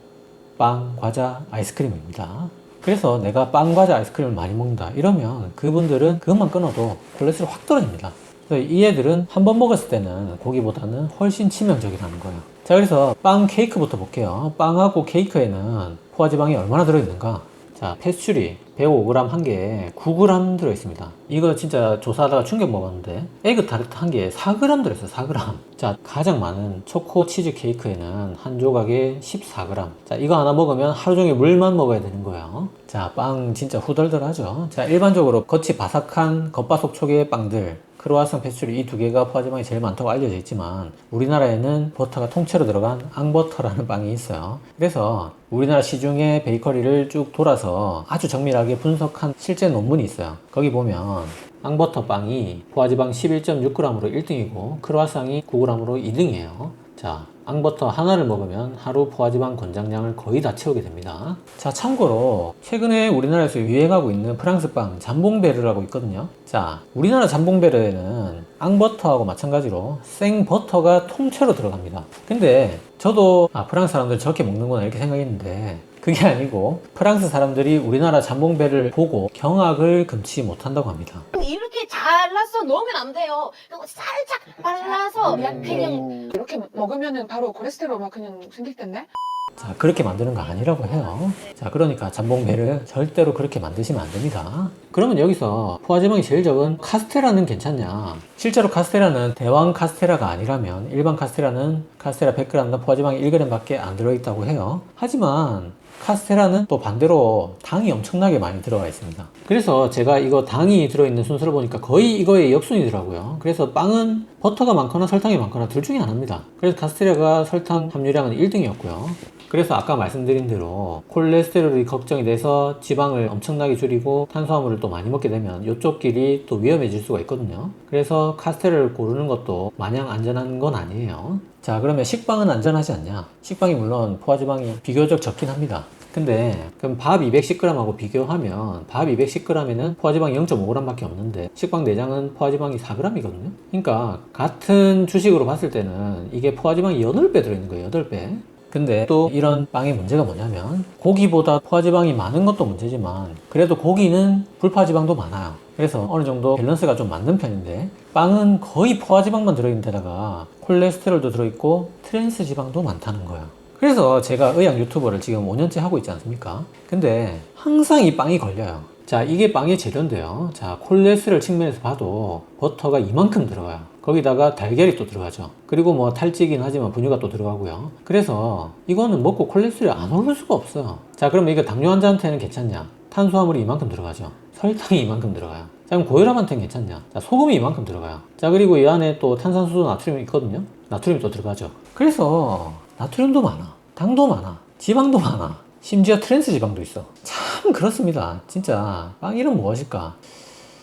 빵, 과자, 아이스크림입니다. 그래서 내가 빵, 과자, 아이스크림을 많이 먹는다 이러면 그분들은 그것만 끊어도 콜레스테롤 확 떨어집니다. 그래서 이 애들은 한 번 먹었을 때는 고기보다는 훨씬 치명적이라는 거예요. 자, 그래서 빵, 케이크부터 볼게요. 빵하고 케이크에는 포화지방이 얼마나 들어있는가? 자, 패스츄리 105g 한 개에 9g 들어있습니다. 이거 진짜 조사하다가 충격 먹었는데, 에그 타르트 한 개에 4g 들어있어요. 4g. 자, 가장 많은 초코 치즈 케이크에는 한 조각에 14g. 자, 이거 하나 먹으면 하루 종일 물만 먹어야 되는 거예요. 자, 빵 진짜 후덜덜하죠. 자, 일반적으로 겉이 바삭한 겉바속촉의 빵들, 크로와상, 패스츄리 이 두 개가 포화지방이 제일 많다고 알려져 있지만, 우리나라에는 버터가 통째로 들어간 앙버터라는 빵이 있어요. 그래서 우리나라 시중의 베이커리를 쭉 돌아서 아주 정밀하게 분석한 실제 논문이 있어요. 거기 보면 앙버터 빵이 포화지방 11.6g으로 1등이고 크로와상이 9g으로 2등이에요. 자, 앙버터 하나를 먹으면 하루 포화지방 권장량을 거의 다 채우게 됩니다. 자, 참고로 최근에 우리나라에서 유행하고 있는 프랑스빵 잠봉베르라고 있거든요. 자, 우리나라 잠봉베르에는 앙버터하고 마찬가지로 생버터가 통째로 들어갑니다. 근데 저도 프랑스 사람들 저렇게 먹는구나 이렇게 생각했는데, 그게 아니고 프랑스 사람들이 우리나라 잠봉베르를 보고 경악을 금치 못한다고 합니다. 이렇게 잘라서 넣으면 안 돼요. 이거 살짝 발라서 그냥 이렇게 먹으면은 바로 콜레스테롤 막 그냥 생길 텐데? 자, 그렇게 만드는 거 아니라고 해요. 자, 그러니까 잠봉배를 절대로 그렇게 만드시면 안 됩니다. 그러면 여기서 포화지방이 제일 적은 카스테라는 괜찮냐? 실제로 카스테라는 대왕 카스테라가 아니라면, 일반 카스테라는 카스테라 100g당 포화지방이 1g 밖에 안 들어있다고 해요. 하지만 카스테라는 또 반대로 당이 엄청나게 많이 들어가 있습니다. 그래서 제가 이거 당이 들어있는 순서를 보니까 거의 이거의 역순이더라고요. 그래서 빵은 버터가 많거나 설탕이 많거나 둘 중에 하나입니다. 그래서 카스테라가 설탕 함유량은 1등이었고요. 그래서 아까 말씀드린 대로 콜레스테롤이 걱정이 돼서 지방을 엄청나게 줄이고 탄수화물을 또 많이 먹게 되면 이쪽 길이 또 위험해질 수가 있거든요. 그래서 카스테라를 고르는 것도 마냥 안전한 건 아니에요. 자, 그러면 식빵은 안전하지 않냐? 식빵이 물론 포화지방이 비교적 적긴 합니다. 근데 그럼 밥 210g하고 비교하면 밥 210g에는 포화지방이 0.5g 밖에 없는데 식빵 내장은 포화지방이 4g이거든요. 그러니까 같은 주식으로 봤을 때는 이게 포화지방이 8배 들어있는 거예요. 8배. 근데 또 이런 빵의 문제가 뭐냐면, 고기보다 포화지방이 많은 것도 문제지만 그래도 고기는 불포화지방도 많아요. 그래서 어느 정도 밸런스가 좀 맞는 편인데, 빵은 거의 포화지방만 들어있는 데다가 콜레스테롤도 들어있고 트랜스지방도 많다는 거예요. 그래서 제가 의학 유튜버를 지금 5년째 하고 있지 않습니까? 근데 항상 이 빵이 걸려요. 자, 이게 빵의 재료인데요. 자, 콜레스테롤 측면에서 봐도 버터가 이만큼 들어가요. 거기다가 달걀이 또 들어가죠. 그리고 뭐 탈지긴 하지만 분유가 또 들어가고요. 그래서 이거는 먹고 콜레스테롤이 안 오를 수가 없어요. 자, 그러면 이거 당뇨 환자한테는 괜찮냐? 탄수화물이 이만큼 들어가죠. 설탕이 이만큼 들어가요. 자, 그럼 고혈압한테는 괜찮냐? 자, 소금이 이만큼 들어가요. 자, 그리고 이 안에 또 탄산수도 나트륨이 있거든요. 나트륨이 또 들어가죠. 그래서 나트륨도 많아, 당도 많아, 지방도 많아, 심지어 트랜스 지방도 있어. 참 그렇습니다. 진짜 빵 이름 무엇일까?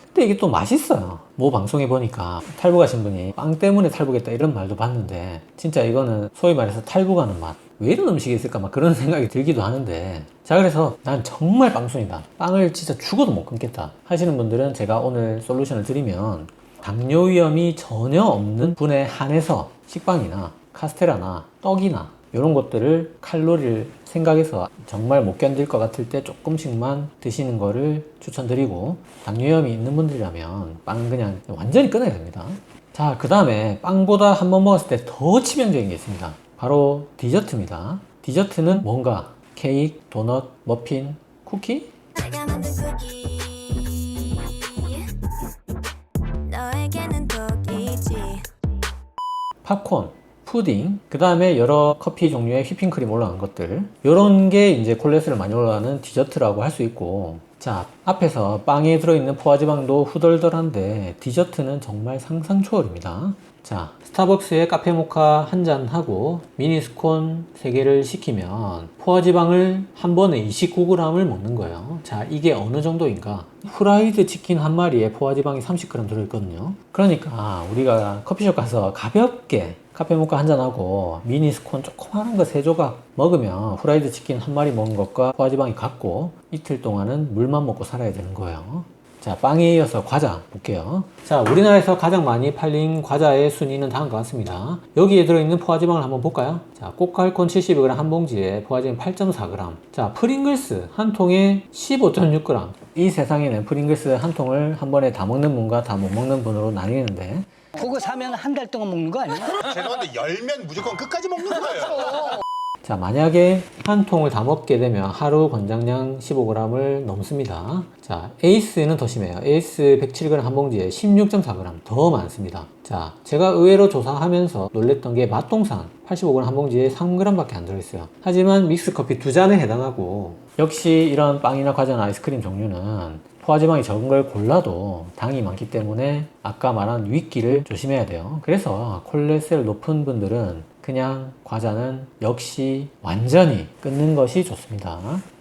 근데 이게 또 맛있어요. 모 방송에 보니까 탈북하신 분이 빵 때문에 탈북했다 이런 말도 봤는데, 진짜 이거는 소위 말해서 탈북하는 맛, 왜 이런 음식이 있을까 막 그런 생각이 들기도 하는데, 자, 그래서 난 정말 빵순이다, 빵을 진짜 죽어도 못 끊겠다 하시는 분들은 제가 오늘 솔루션을 드리면, 당뇨 위험이 전혀 없는 분에 한해서 식빵이나 카스테라나 떡이나 이런 것들을 칼로리를 생각해서 정말 못 견딜 것 같을 때 조금씩만 드시는 거를 추천드리고, 당뇨염이 있는 분들이라면 빵은 그냥 완전히 끊어야 됩니다. 자, 그 다음에 빵보다 한 번 먹었을 때 더 치명적인 게 있습니다. 바로 디저트입니다. 디저트는 뭔가? 케이크, 도넛, 머핀, 쿠키? 내가 만든 쿠키 너에게는 독이지 팝콘, 푸딩, 그 다음에 여러 커피 종류의 휘핑크림 올라간 것들, 요런 게 이제 콜레스테롤 많이 올라가는 디저트라고 할 수 있고, 자, 앞에서 빵에 들어있는 포화지방도 후덜덜한데 디저트는 정말 상상 초월입니다. 자, 스타벅스에 카페 모카 한 잔 하고 미니 스콘 3개를 시키면 포화지방을 한 번에 29g을 먹는 거예요. 자, 이게 어느 정도인가? 후라이드 치킨 한 마리에 포화지방이 30g 들어있거든요. 그러니까 우리가 커피숍 가서 가볍게 카페 모카 한 잔 하고 미니 스콘 조그마한 거 3조각 먹으면 후라이드 치킨 한 마리 먹은 것과 포화지방이 같고 이틀 동안은 물만 먹고 살아야 되는 거예요. 자, 빵에 이어서 과자 볼게요. 자, 우리나라에서 가장 많이 팔린 과자의 순위는 다음과 같습니다. 여기에 들어있는 포화지방을 한번 볼까요? 자, 꽃갈콘 72g 한 봉지에 포화지방 8.4g. 자, 프링글스 한 통에 15.6g. 이 세상에는 프링글스 한 통을 한 번에 다 먹는 분과 다 못 먹는 분으로 나뉘는데, 그거 사면 한 달 동안 먹는 거 아니야? 죄송한데 열면 무조건 끝까지 먹는 거예요. 자, 만약에 한 통을 다 먹게 되면 하루 권장량 15g을 넘습니다. 자, 에이스는 더 심해요. 에이스 107g 한 봉지에 16.4g 더 많습니다. 자, 제가 의외로 조사하면서 놀랬던 게 맛동산 85g 한 봉지에 3g 밖에 안 들어있어요. 하지만 믹스커피 2잔에 해당하고, 역시 이런 빵이나 과자나 아이스크림 종류는 포화지방이 적은 걸 골라도 당이 많기 때문에 아까 말한 윗기를 조심해야 돼요. 그래서 콜레스테롤 높은 분들은 그냥 과자는 역시 완전히 끊는 것이 좋습니다.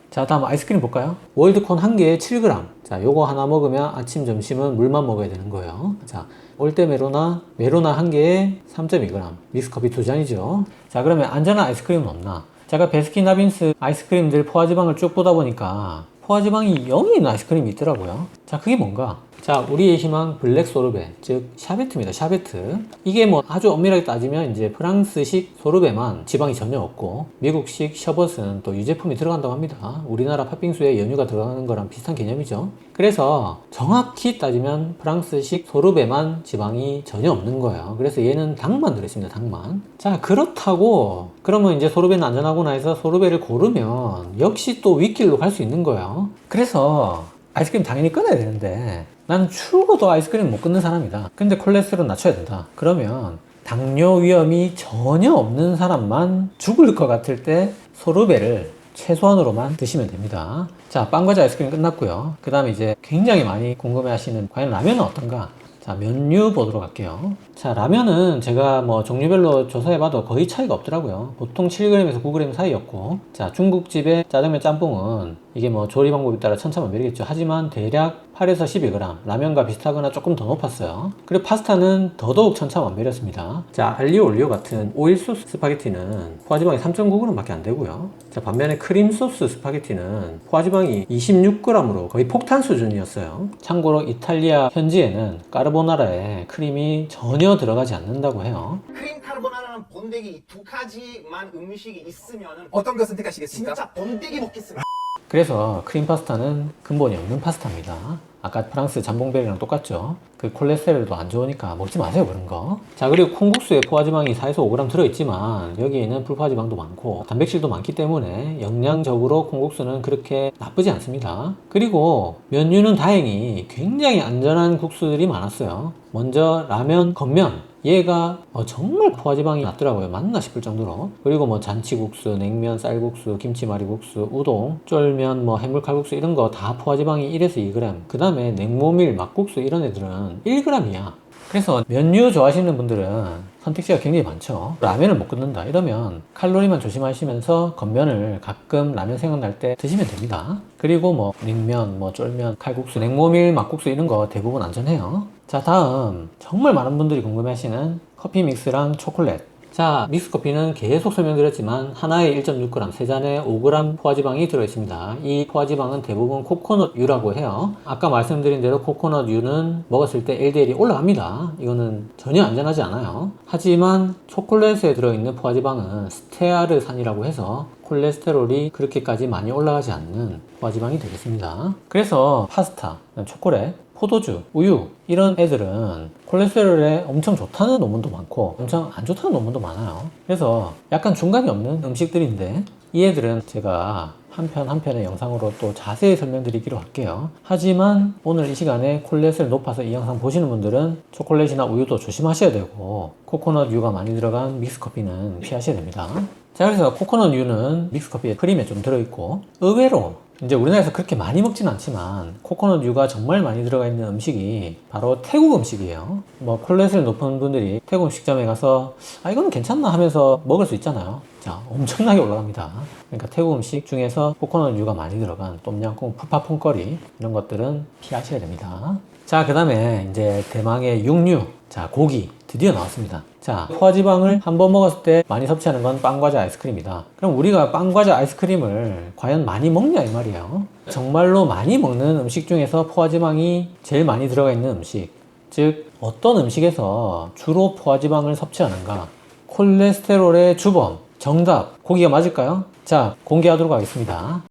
자, 다음 아이스크림 볼까요? 월드콘 한 개에 7g. 자, 요거 하나 먹으면 아침, 점심은 물만 먹어야 되는 거예요. 자, 올떼메로나 메로나 한 개에 3.2g. 믹스커피 2잔이죠. 자, 그러면 안전한 아이스크림은 없나? 제가 베스킨라빈스 아이스크림들 포화지방을 쭉 보다 보니까 포화지방이 0이 있는 아이스크림이 있더라고요. 자, 그게 뭔가? 자, 우리의 희망 블랙 소르베, 즉 샤베트입니다. 샤베트. 이게 뭐 아주 엄밀하게 따지면 이제 프랑스식 소르베만 지방이 전혀 없고, 미국식 셔벗은 또 유제품이 들어간다고 합니다. 우리나라 팥빙수에 연유가 들어가는 거랑 비슷한 개념이죠. 그래서 정확히 따지면 프랑스식 소르베만 지방이 전혀 없는 거예요. 그래서 얘는 당만 들어있습니다. 당만. 자, 그렇다고 그러면 이제 소르베는 안전하구나 해서 소르베를 고르면 역시 또 윗길로 갈 수 있는 거예요. 그래서 아이스크림 당연히 끊어야 되는데, 나는 죽어도 아이스크림 못 끊는 사람이다. 근데 콜레스테롤 낮춰야 된다. 그러면 당뇨 위험이 전혀 없는 사람만 죽을 것 같을 때 소르베를 최소한으로만 드시면 됩니다. 자, 빵, 과자, 아이스크림 끝났고요. 그 다음에 이제 굉장히 많이 궁금해 하시는 과연 라면은 어떤가? 자, 면류 보도록 할게요. 자, 라면은 제가 뭐 종류별로 조사해봐도 거의 차이가 없더라고요. 보통 7g에서 9g 사이였고, 자, 중국집의 짜장면 짬뽕은 이게 뭐 조리 방법에 따라 천차만별이겠죠. 하지만 대략 8에서 12g, 라면과 비슷하거나 조금 더 높았어요. 그리고 파스타는 더더욱 천차만별이었습니다. 자, 알리오 올리오 같은 오일 소스 스파게티는 포화지방이 3.9g 밖에 안 되고요. 자, 반면에 크림 소스 스파게티는 포화지방이 26g으로 거의 폭탄 수준이었어요. 참고로 이탈리아 현지에는 까르보나라에 크림이 전혀 들어가지 않는다고 해요. 크림 카르보나라는 번데기 두 가지만 음식이 있으면은 어떤 거 선택하시겠습니까? 진짜 번데기 먹겠습니다. 그래서 크림 파스타는 근본이 없는 파스타입니다. 아까 프랑스 잠봉베리랑 똑같죠. 그 콜레스테롤도 안 좋으니까 먹지 마세요, 그런 거. 자, 그리고 콩국수에 포화지방이 4에서 5g 들어있지만 여기에는 불포화지방도 많고 단백질도 많기 때문에 영양적으로 콩국수는 그렇게 나쁘지 않습니다. 그리고 면류는 다행히 굉장히 안전한 국수들이 많았어요. 먼저 라면, 건면, 얘가 정말 포화지방이 낮더라고요. 맞나 싶을 정도로. 그리고 뭐 잔치국수, 냉면, 쌀국수, 김치말이국수, 우동, 쫄면, 뭐 해물칼국수 이런 거 다 포화지방이 1에서 2g. 그 다음에 냉모밀, 막국수 이런 애들은 1g이야. 그래서 면류 좋아하시는 분들은 선택지가 굉장히 많죠. 라면을 못 끊는다 이러면 칼로리만 조심하시면서 건면을 가끔 라면 생각날 때 드시면 됩니다. 그리고 뭐 냉면, 뭐 쫄면, 칼국수, 냉모밀, 막국수 이런 거 대부분 안전해요. 자, 다음 정말 많은 분들이 궁금해하시는 커피 믹스랑 초콜릿. 자, 믹스커피는 계속 설명드렸지만 하나에 1.6g, 세 잔에 5g 포화지방이 들어있습니다. 이 포화지방은 대부분 코코넛유라고 해요. 아까 말씀드린 대로 코코넛유는 먹었을 때 LDL이 올라갑니다. 이거는 전혀 안전하지 않아요. 하지만 초콜릿에 들어있는 포화지방은 스테아르산이라고 해서 콜레스테롤이 그렇게까지 많이 올라가지 않는 포화지방이 되겠습니다. 그래서 파스타, 초콜릿, 포도주, 우유 이런 애들은 콜레스테롤에 엄청 좋다는 논문도 많고 엄청 안 좋다는 논문도 많아요. 그래서 약간 중간이 없는 음식들인데 이 애들은 제가 한 편의 영상으로 또 자세히 설명드리기로 할게요. 하지만 오늘 이 시간에 콜레스테롤 높아서 이 영상 보시는 분들은 초콜릿이나 우유도 조심하셔야 되고 코코넛 유가 많이 들어간 믹스커피는 피하셔야 됩니다. 자, 그래서 코코넛 유는 믹스커피에 크림에 좀 들어있고 의외로 이제 우리나라에서 그렇게 많이 먹진 않지만 코코넛 유가 정말 많이 들어가 있는 음식이 바로 태국 음식이에요. 뭐 콜레스테롤 높은 분들이 태국 음식점에 가서 이거는 괜찮나 하면서 먹을 수 있잖아요. 자, 엄청나게 올라갑니다. 그러니까 태국 음식 중에서 코코넛 유가 많이 들어간 똠양꿍, 푸파퐁커리 이런 것들은 피하셔야 됩니다. 자, 그 다음에 이제 대망의 육류. 자, 고기 드디어 나왔습니다. 자, 포화지방을 한번 먹었을 때 많이 섭취하는 건 빵, 과자, 아이스크림이다. 그럼 우리가 빵, 과자, 아이스크림을 과연 많이 먹냐 이 말이에요. 정말로 많이 먹는 음식 중에서 포화지방이 제일 많이 들어가 있는 음식, 즉 어떤 음식에서 주로 포화지방을 섭취하는가? 콜레스테롤의 주범, 정답, 고기가 맞을까요? 자, 공개하도록 하겠습니다.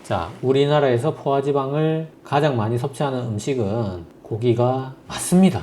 자, 우리나라에서 포화지방을 가장 많이 섭취하는 음식은 고기가 맞습니다.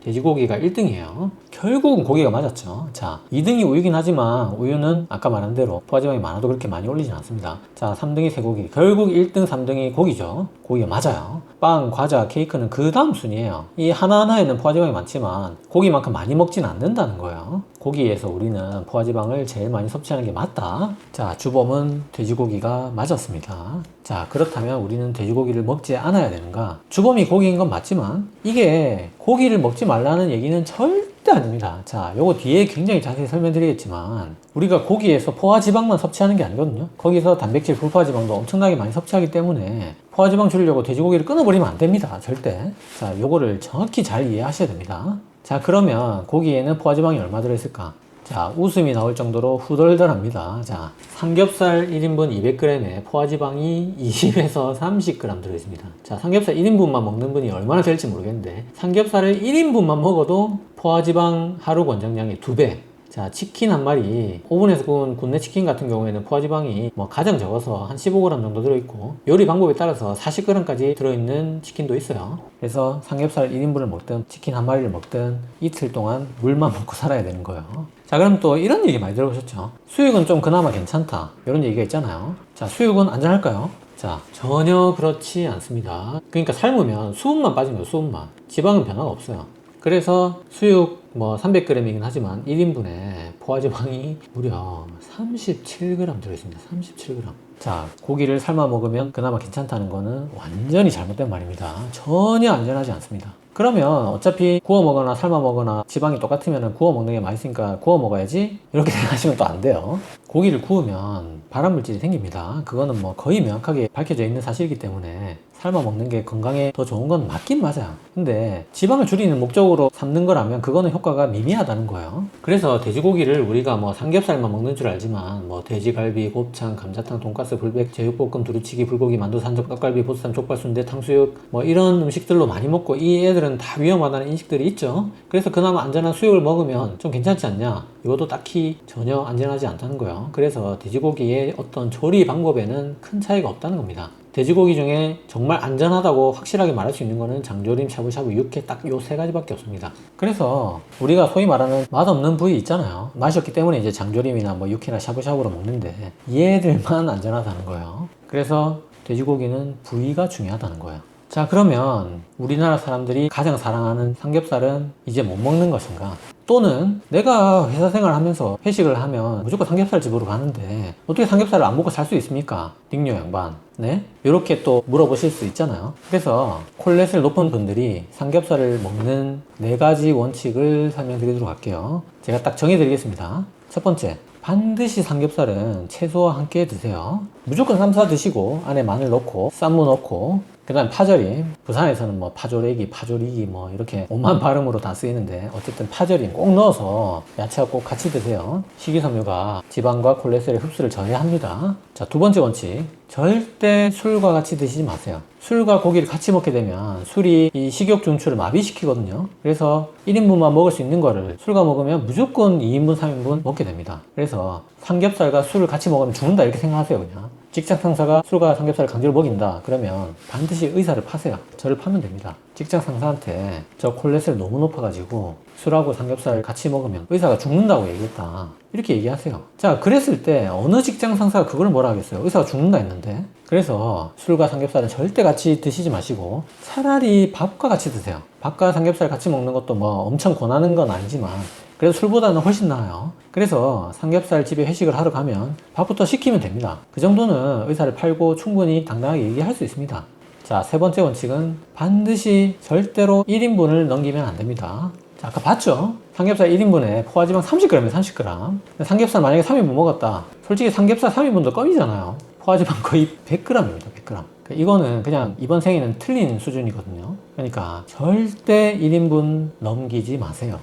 돼지고기가 1등이에요. 결국은 고기가 맞았죠. 자, 2등이 우유긴 하지만 우유는 아까 말한 대로 포화지방이 많아도 그렇게 많이 올리진 않습니다. 자, 3등이 쇠고기. 결국 1등, 3등이 고기죠. 고기가 맞아요. 빵, 과자, 케이크는 그 다음 순위예요. 이 하나하나에는 포화지방이 많지만 고기만큼 많이 먹진 않는다는 거예요. 고기에서 우리는 포화지방을 제일 많이 섭취하는 게 맞다. 자, 주범은 돼지고기가 맞았습니다. 자, 그렇다면 우리는 돼지고기를 먹지 않아야 되는가? 주범이 고기인 건 맞지만 이게 고기를 먹지 말라는 얘기는 절대 아닙니다. 자, 요거 뒤에 굉장히 자세히 설명드리겠지만 우리가 고기에서 포화지방만 섭취하는 게 아니거든요. 거기서 단백질, 불포화지방도 엄청나게 많이 섭취하기 때문에 포화지방 줄이려고 돼지고기를 끊어버리면 안 됩니다. 절대. 자, 요거를 정확히 잘 이해하셔야 됩니다. 자, 그러면 고기에는 포화지방이 얼마 들어있을까? 자, 웃음이 나올 정도로 후덜덜합니다. 자, 삼겹살 1인분 200g에 포화지방이 20에서 30g 들어있습니다. 자, 삼겹살 1인분만 먹는 분이 얼마나 될지 모르겠는데 삼겹살을 1인분만 먹어도 포화지방 하루 권장량의 2배. 자, 치킨 한 마리, 오븐에서 구운 굽네 치킨 같은 경우에는 포화지방이 뭐 가장 적어서 한 15g 정도 들어있고 요리 방법에 따라서 40g까지 들어있는 치킨도 있어요. 그래서 삼겹살 1인분을 먹든 치킨 한 마리를 먹든 이틀 동안 물만 먹고 살아야 되는 거예요. 자, 그럼 또 이런 얘기 많이 들어보셨죠? 수육은 좀 그나마 괜찮다 이런 얘기가 있잖아요. 자, 수육은 안전할까요? 자, 전혀 그렇지 않습니다. 그러니까 삶으면 수분만 빠진 거예요. 수분만. 지방은 변화가 없어요. 그래서 수육 뭐 300g이긴 하지만 1인분에 포화지방이 무려 37g 들어있습니다. 37g. 자, 고기를 삶아 먹으면 그나마 괜찮다는 거는 완전히 잘못된 말입니다. 전혀 안전하지 않습니다. 그러면 어차피 구워 먹거나 삶아 먹거나 지방이 똑같으면 구워 먹는 게 맛있으니까 구워 먹어야지 이렇게 생각하시면 또 안 돼요. 고기를 구우면 발암물질이 생깁니다. 그거는 뭐 거의 명확하게 밝혀져 있는 사실이기 때문에 삶아 먹는 게 건강에 더 좋은 건 맞긴 맞아요. 근데 지방을 줄이는 목적으로 삶는 거라면 그거는 효과가 미미하다는 거예요. 그래서 돼지고기를 우리가 뭐 삼겹살만 먹는 줄 알지만 뭐 돼지갈비, 곱창, 감자탕, 돈가스, 불백, 제육볶음, 두루치기, 불고기, 만두, 산적, 떡갈비, 보쌈, 족발, 순대, 탕수육 뭐 이런 음식들로 많이 먹고 이 애들은 다 위험하다는 인식들이 있죠. 그래서 그나마 안전한 수육을 먹으면 좀 괜찮지 않냐? 이것도 딱히 전혀 안전하지 않다는 거예요. 그래서 돼지고기의 어떤 조리 방법에는 큰 차이가 없다는 겁니다. 돼지고기 중에 정말 안전하다고 확실하게 말할 수 있는 거는 장조림, 샤브샤브, 육회 딱 요 세 가지밖에 없습니다. 그래서 우리가 소위 말하는 맛없는 부위 있잖아요. 맛이 없기 때문에 이제 장조림이나 뭐 육회나 샤브샤브로 먹는데 얘들만 안전하다는 거예요. 그래서 돼지고기는 부위가 중요하다는 거예요. 자, 그러면 우리나라 사람들이 가장 사랑하는 삼겹살은 이제 못 먹는 것인가? 또는 내가 회사 생활을 하면서 회식을 하면 무조건 삼겹살 집으로 가는데 어떻게 삼겹살을 안 먹고 살 수 있습니까? 닉뇨 양반. 네? 이렇게 또 물어보실 수 있잖아요. 그래서 콜레스테롤 높은 분들이 삼겹살을 먹는 4가지 원칙을 설명드리도록 할게요. 제가 딱 정해드리겠습니다. 첫 번째, 반드시 삼겹살은 채소와 함께 드세요. 무조건 쌈싸 드시고 안에 마늘 넣고 쌈무 넣고 그 다음 파절임. 부산에서는 뭐 파조래기, 파조리기 뭐 이렇게 오만 발음으로 다 쓰이는데 어쨌든 파절임 꼭 넣어서 야채와 꼭 같이 드세요. 식이섬유가 지방과 콜레스테롤의 흡수를 저해합니다. 자, 두 번째 원칙. 절대 술과 같이 드시지 마세요. 술과 고기를 같이 먹게 되면 술이 이 식욕 중추를 마비시키거든요. 그래서 1인분만 먹을 수 있는 거를 술과 먹으면 무조건 2인분, 3인분 먹게 됩니다. 그래서 삼겹살과 술을 같이 먹으면 죽는다 이렇게 생각하세요. 그냥 직장 상사가 술과 삼겹살을 강제로 먹인다 그러면 반드시 의사를 파세요. 저를 파면 됩니다. 직장 상사한테 저 콜레스테롤 너무 높아가지고 술하고 삼겹살 같이 먹으면 의사가 죽는다고 얘기했다 이렇게 얘기하세요. 자, 그랬을 때 어느 직장 상사가 그걸 뭐라 하겠어요? 의사가 죽는다 했는데. 그래서 술과 삼겹살은 절대 같이 드시지 마시고 차라리 밥과 같이 드세요. 밥과 삼겹살 같이 먹는 것도 뭐 엄청 권하는 건 아니지만 그래도 술보다는 훨씬 나아요. 그래서 삼겹살 집에 회식을 하러 가면 밥부터 시키면 됩니다. 그 정도는 의사를 팔고 충분히 당당하게 얘기할 수 있습니다. 자, 세 번째 원칙은 반드시 절대로 1인분을 넘기면 안 됩니다. 자, 아까 봤죠? 삼겹살 1인분에 포화지방 30g이에요, 30g. 삼겹살 만약에 3인분 먹었다. 솔직히 삼겹살 3인분도 껌이잖아요. 포화지방 거의 100g입니다, 100g. 이거는 그냥 이번 생에는 틀린 수준이거든요. 그러니까 절대 1인분 넘기지 마세요.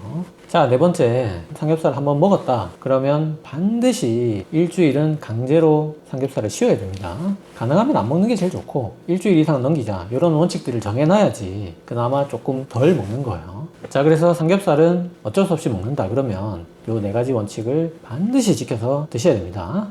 자, 네 번째, 삼겹살 한번 먹었다 그러면 반드시 일주일은 강제로 삼겹살을 쉬어야 됩니다. 가능하면 안 먹는 게 제일 좋고 일주일 이상 넘기자 이런 원칙들을 정해놔야지 그나마 조금 덜 먹는 거예요. 자, 그래서 삼겹살은 어쩔 수 없이 먹는다 그러면 요 네 가지 원칙을 반드시 지켜서 드셔야 됩니다.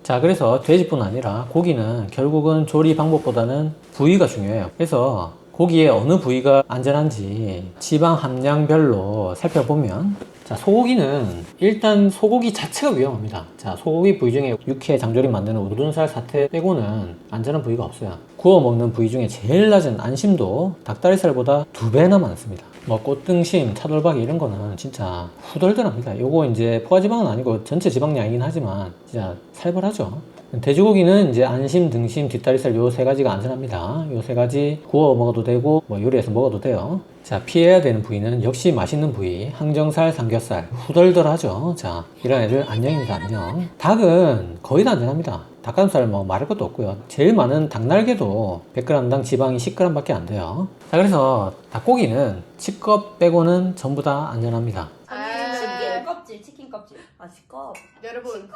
자, 그래서 돼지뿐 아니라 고기는 결국은 조리 방법보다는 부위가 중요해요. 그래서 고기의 어느 부위가 안전한지 지방 함량별로 살펴보면, 자, 소고기는 일단 소고기 자체가 위험합니다. 자, 소고기 부위 중에 육회 장조림 만드는 우둔살 사태 빼고는 안전한 부위가 없어요. 구워 먹는 부위 중에 제일 낮은 안심도 닭다리살보다 2배나 많습니다. 뭐 꽃등심, 차돌박이 이런 거는 진짜 후덜덜합니다. 요거 이제 포화지방은 아니고 전체 지방량이긴 하지만 진짜 살벌하죠. 돼지고기는 이제 안심, 등심, 뒷다리살 요 세 가지가 안전합니다. 요 세 가지 구워 먹어도 되고 뭐 요리해서 먹어도 돼요. 자, 피해야 되는 부위는 역시 맛있는 부위, 항정살, 삼겹살 후덜덜하죠. 자, 이런 애들 안녕입니다. 안녕. 닭은 거의 다 안전합니다. 닭가슴살 뭐 말할 것도 없고요. 제일 많은 닭날개도 100g당 지방이 10g 밖에 안 돼요. 자, 그래서 닭고기는 치껍 빼고는 전부 다 안전합니다. 치킨 껍질, 치킨 껍질. 아, 치껍. 여러분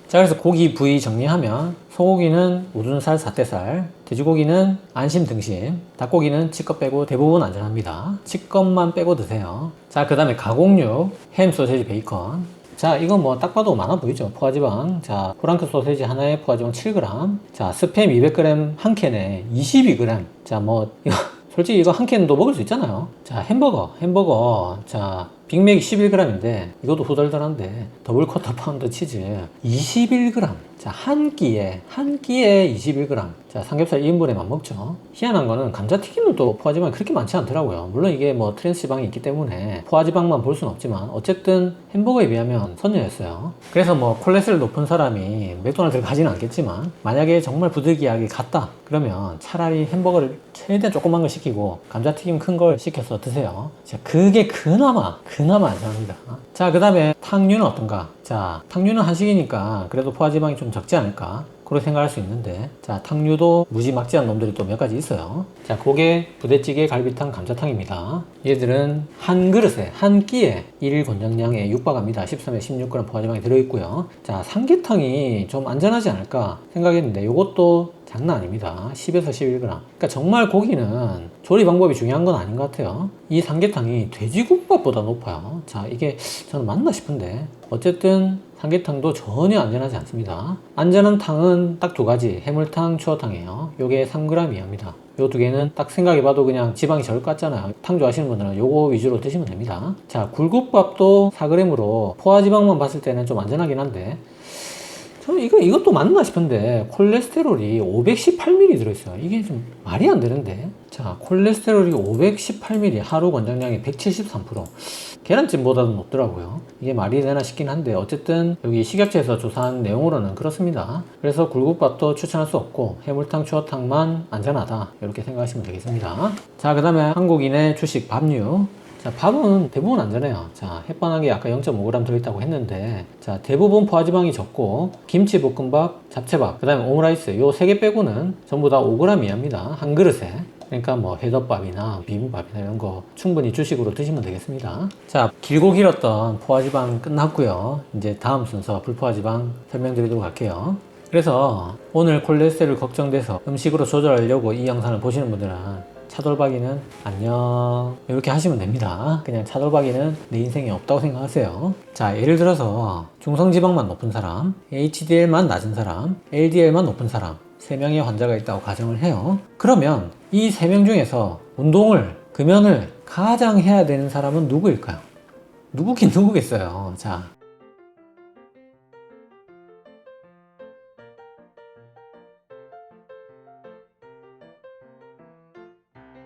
자, 그래서 고기 부위 정리하면 소고기는 우둔살, 사태살, 돼지고기는 안심, 등심, 닭고기는 치껍 빼고 대부분 안전합니다. 치껍만 빼고 드세요. 자, 그 다음에 가공육, 햄, 소세지, 베이컨. 자, 이건 뭐 딱 봐도 많아 보이죠? 포화지방. 자, 프랑크 소세지 하나에 포화지방 7g. 자, 스팸 200g 한 캔에 22g. 자, 뭐 이거 솔직히 이거 한 캔도 먹을 수 있잖아요. 자, 햄버거. 자, 빅맥이 11g인데 이것도 후덜덜한데 더블 쿼터 파운드 치즈 21g. 자, 한 끼에 21g. 자, 삼겹살 2인분에만 먹죠. 희한한 거는 감자튀김은 또 포화지방이 그렇게 많지 않더라고요. 물론 이게 뭐 트랜스 지방이 있기 때문에 포화지방만 볼 수는 없지만 어쨌든 햄버거에 비하면 선녀였어요. 그래서 뭐 콜레스테롤 높은 사람이 맥도날드를 가지는 않겠지만 만약에 정말 부득이하게 갔다 그러면 차라리 햄버거를 최대한 조그만 걸 시키고 감자튀김 큰 걸 시켜서 드세요. 자, 그게 그나마 안전합니다. 자, 그 다음에 탕류는 어떤가? 자, 탕류는 한식이니까 그래도 포화지방이 좀 적지 않을까? 그렇게 생각할 수 있는데, 자, 탕류도 무지막지한 놈들이 또 몇 가지 있어요. 자, 그게 부대찌개, 갈비탕, 감자탕입니다. 얘들은 한 그릇에, 한 끼에 1일 권장량에 육박합니다. 13에 16g 포화지방이 들어있고요. 자, 삼계탕이 좀 안전하지 않을까 생각했는데 이것도 장난 아닙니다. 10에서 11g. 그러니까 정말 고기는 조리 방법이 중요한 건 아닌 것 같아요. 이 삼계탕이 돼지국밥보다 높아요. 자, 이게 저는 맞나 싶은데 어쨌든 삼계탕도 전혀 안전하지 않습니다. 안전한 탕은 딱 2가지, 해물탕, 추어탕이에요. 요게 3g 이하입니다. 요 2개는 딱 생각해봐도 그냥 지방이 적을 것 같잖아요. 탕 좋아하시는 분들은 요거 위주로 드시면 됩니다. 자, 굴국밥도 4g으로 포화지방만 봤을 때는 좀 안전하긴 한데 저는 이것도 맞나 싶은데 콜레스테롤이 518mg 들어있어요. 이게 좀 말이 안 되는데. 자, 콜레스테롤이 518mg, 하루 권장량이 173%. 계란찜보다도 높더라고요. 이게 말이 되나 싶긴 한데 어쨌든 여기 식약처에서 조사한 내용으로는 그렇습니다. 그래서 굴국밥도 추천할 수 없고 해물탕, 추어탕만 안전하다 이렇게 생각하시면 되겠습니다. 자, 그 다음에 한국인의 주식 밥류. 자, 밥은 대부분 안전해요. 자, 햇반하게 아까 0.5g 들어있다고 했는데, 자, 대부분 포화지방이 적고, 김치볶음밥, 잡채밥, 그 다음에 오므라이스, 요 3개 빼고는 전부 다 5g 이하입니다. 한 그릇에. 그러니까 뭐 회덮밥이나 비빔밥이나 이런 거 충분히 주식으로 드시면 되겠습니다. 자, 길고 길었던 포화지방 끝났고요. 이제 다음 순서 불포화지방 설명드리도록 할게요. 그래서 오늘 콜레스테롤 걱정돼서 음식으로 조절하려고 이 영상을 보시는 분들은 차돌박이는 안녕 이렇게 하시면 됩니다. 그냥 차돌박이는 내 인생에 없다고 생각하세요. 자, 예를 들어서 중성지방만 높은 사람, HDL만 낮은 사람, LDL만 높은 사람 3명의 환자가 있다고 가정을 해요. 그러면 이 3명 중에서 운동을, 금연을 가장 해야 되는 사람은 누구일까요? 누구긴 누구겠어요. 자,